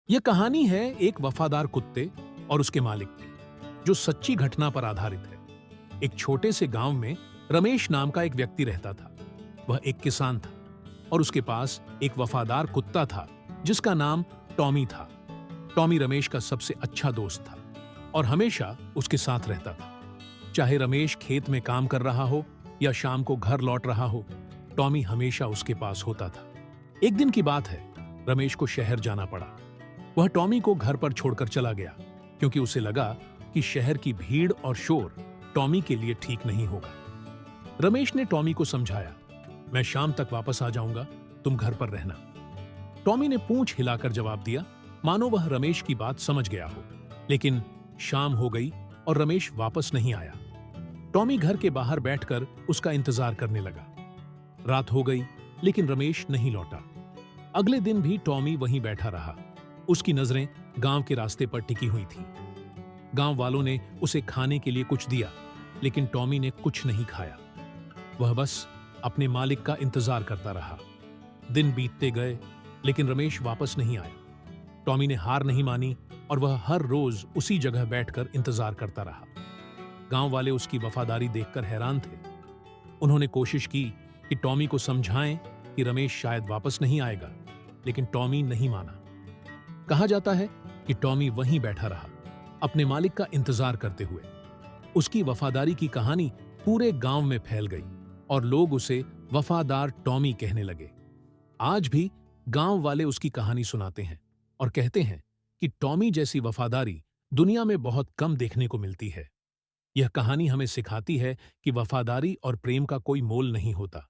यह कहानी है एक वफादार कुत्ते और उसके मालिक की, जो सच्ची घटना पर आधारित है। एक छोटे से गांव में रमेश नाम का एक व्यक्ति रहता था। वह एक किसान था और उसके पास एक वफादार कुत्ता था जिसका नाम टॉमी था। टॉमी रमेश का सबसे अच्छा दोस्त था और हमेशा उसके साथ रहता था। चाहे रमेश खेत में काम कर रहा हो या शाम को घर लौट रहा हो, टॉमी हमेशा उसके पास होता था। एक दिन की बात है, रमेश को शहर जाना पड़ा। वह टॉमी को घर पर छोड़कर चला गया क्योंकि उसे लगा कि शहर की भीड़ और शोर टॉमी के लिए ठीक नहीं होगा। रमेश ने टॉमी को समझाया, मैं शाम तक वापस आ जाऊंगा, तुम घर पर रहना। टॉमी ने पूंछ हिलाकर जवाब दिया, मानो वह रमेश की बात समझ गया हो। लेकिन शाम हो गई और रमेश वापस नहीं आया। टॉमी घर के बाहर बैठकर उसका इंतजार करने लगा। रात हो गई लेकिन रमेश नहीं लौटा। अगले दिन भी टॉमी वहीं बैठा रहा। उसकी नजरें गांव के रास्ते पर टिकी हुई थीं। गांव वालों ने उसे खाने के लिए कुछ दिया, लेकिन टॉमी ने कुछ नहीं खाया। वह बस अपने मालिक का इंतजार करता रहा। दिन बीतते गए लेकिन रमेश वापस नहीं आया। टॉमी ने हार नहीं मानी और वह हर रोज उसी जगह बैठकर इंतजार करता रहा। गांव वाले उसकी वफादारी देखकर हैरान थे। उन्होंने कोशिश की कि टॉमी को समझाएं कि रमेश शायद वापस नहीं आएगा, लेकिन टॉमी नहीं माना। कहा जाता है कि टॉमी वहीं बैठा रहा, अपने मालिक का इंतजार करते हुए। उसकी वफादारी की कहानी पूरे गांव में फैल गई और लोग उसे वफादार टॉमी कहने लगे। आज भी गांव वाले उसकी कहानी सुनाते हैं और कहते हैं कि टॉमी जैसी वफादारी दुनिया में बहुत कम देखने को मिलती है। यह कहानी हमें सिखाती है कि वफादारी और प्रेम का कोई मोल नहीं होता।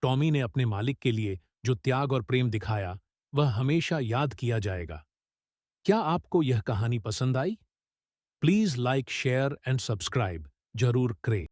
टॉमी ने अपने मालिक के लिए जो त्याग और प्रेम दिखाया, वह हमेशा याद किया जाएगा। क्या आपको यह कहानी पसंद आई? Please like, share and subscribe जरूर करें।